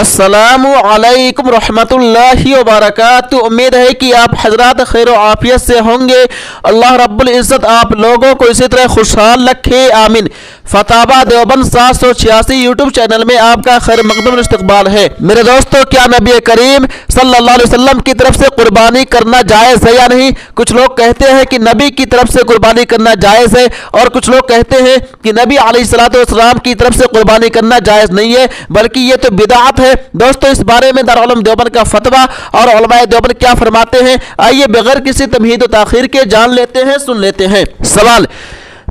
अस्सलामु अलैकुम रहमतुल्लाहि व बरकातुहू। उम्मीद है कि आप हजरात खैर व आफियत से होंगे। अल्लाह रब्बुल इज़्ज़त आप लोगों को इसी तरह खुशहाल रखे, आमीन। फतावा देवबंद 786 यूट्यूब चैनल में आपका खैर मकदम इस्तकबाल है। मेरे दोस्तों, क्या नबी करीम सल्लल्लाहु अलैहि वसल्लम की तरफ से कुर्बानी करना जायज़ है या नहीं? कुछ लोग कहते हैं कि नबी की तरफ से कुर्बानी करना जायज़ है, और कुछ लोग कहते हैं कि नबी अलैहिस्सलातु वस्सलाम की तरफ से कुर्बानी करना जायज़ नहीं है, बल्कि ये तो बिदअत है। दोस्तों, इस बारे में दारुल उलूम देवबंद का फतवा और उलमाए देवबंद क्या फरमाते हैं, आइए बगैर किसी तमहीद व ताखीर के जान लेते हैं, सुन लेते हैं। सवाल: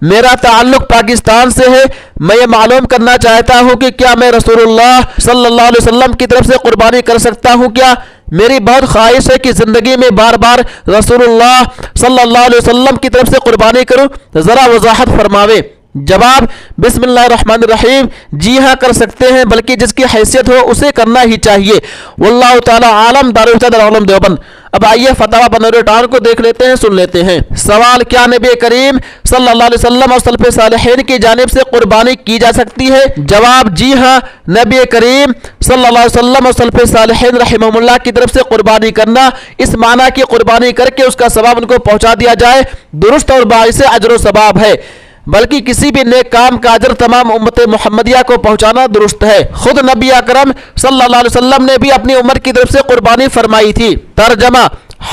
मेरा ताल्लुक पाकिस्तान से है। मैं ये मालूम करना चाहता हूँ कि क्या मैं रसूलुल्लाह सल्लल्लाहु अलैहि वसल्लम की तरफ से कुर्बानी कर सकता हूँ क्या? मेरी बहुत ख्वाहिश है कि ज़िंदगी में बार बार रसूलुल्लाह सल्लल्लाहु अलैहि वसल्लम की तरफ से कुर्बानी करूँ, ज़रा वजाहत फरमावे। जवाब: बिस्मिल्लाहिर्रहमानिर्रहीम। जी हाँ, कर सकते हैं, बल्कि जिसकी हैसियत हो उसे करना ही चाहिए। वल्लाहु ताला आलम। दारुल उलूम देवबंद। अब आइए फतवा बनूर टाउन को देख लेते हैं, सुन लेते हैं। सवाल: क्या नबी करीम सल्लल्लाहु अलैहि वसल्लम और सलफ़े सालिहीन की जानिब से कुर्बानी की जा सकती है? जवाब: जी हाँ, नबी करीम सल्लल्लाहु अलैहि वसल्लम और सलफ़े सालिहीन रहमहुमुल्लाह की तरफ से कुर्बानी करना, इस माना की कुर्बानी करके उसका सवाब उनको पहुंचा दिया जाए, दुरुस्त और बाइस अजर व सवाब है, बल्कि किसी भी नेक काम का अजर तमाम उम्मत मुहम्मदिया को पहुंचाना दुरुस्त है। खुद नबी अकरम सल्लल्लाहु अलैहि वसल्लम ने भी अपनी उम्मत की तरफ से कुर्बानी फरमाई थी। तर्जमा: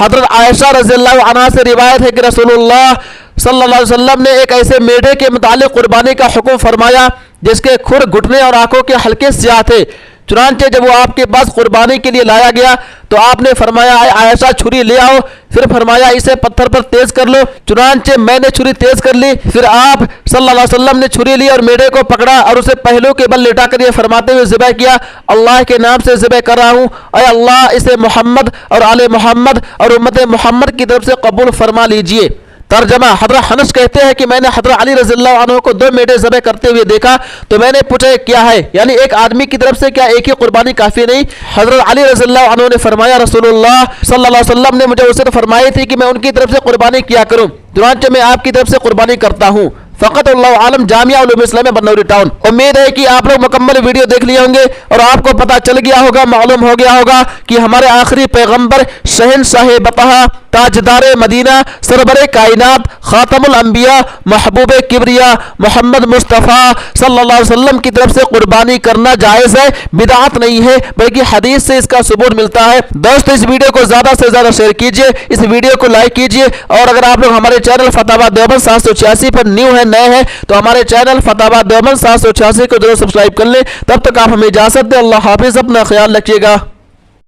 हज़रत आयशा रज़ियल्लाहु अन्हा से रिवायत है कि रसूलुल्लाह सल्लल्लाहु अलैहि वसल्लम ने एक ऐसे मेढे के मुतालिक कुर्बानी का हुक्म फरमाया जिसके खुर, घुटने और आंखों के हल्के स्याह थे। चुनांचे जब वो आपके पास कुर्बानी के लिए लाया गया तो आपने फरमाया, आयशा छुरी ले आओ। फिर फरमाया, इसे पत्थर पर तेज कर लो। चुनांचे मैंने छुरी तेज कर ली। फिर आप सल्लल्लाहु अलैहि वसल्लम ने छुरी ली और मेढे को पकड़ा और उसे पहलू के बल लेटा कर ये फरमाते हुए ज़िबह किया, अल्लाह के नाम से ज़िबह कर रहा हूँ, ऐ अल्लाह इसे मोहम्मद और आले मोहम्मद और उम्मत मोहम्मद की तरफ से कबूल फरमा लीजिए। तर्जमा: हज़रत हनस कहते हैं कि मैंने हज़रत अली रज़ियल्लाहु अन्हु को 2 मेढे ज़बह करते हुए देखा, तो मैंने पूछा क्या है, यानी एक आदमी की तरफ से क्या एक ही कुर्बानी काफ़ी नहीं? हज़रत अली रज़ियल्लाहु अन्हु ने फरमाया, रसूलुल्लाह सल्लल्लाहु अलैहि वसल्लम ने मुझे वसीयत फरमाई थी कि मैं उनकी तरफ से कुर्बानी किया करूँ, चुनांचे मैं आपकी तरफ से कुर्बानी करता हूँ। फ़क़त अल्लाहु आलम। जामिया उलूम इस्लामिया बनूर टाउन। उम्मीद है कि आप लोग मुकम्मल वीडियो देख लिए होंगे और आपको पता चल गया होगा, मालूम हो गया होगा कि हमारे आखिरी पैगंबर शहंशाह बतहा, ताजदार मदीना, सरबरे कायनात, खातमुल अंबिया, महबूब किबरिया मोहम्मद मुस्तफ़ा सल्लल्लाहु अलैहि वसल्लम की तरफ से कुर्बानी करना जायज़ है, बिदअत नहीं है, बल्कि हदीस से इसका सबूत मिलता है। दोस्तों, इस वीडियो को ज़्यादा से ज़्यादा शेयर कीजिए, इस वीडियो को लाइक कीजिए, और अगर आप लोग हमारे चैनल फतवा देवबंद 786 पर न्यू है, नए हैं, तो हमारे चैनल फतवा देवबंद 786 को जरूर सब्सक्राइब कर लें। तब तक आप हमें इजाज़त दें। अल्लाह हाफिज़। अपना ख्याल रखिएगा।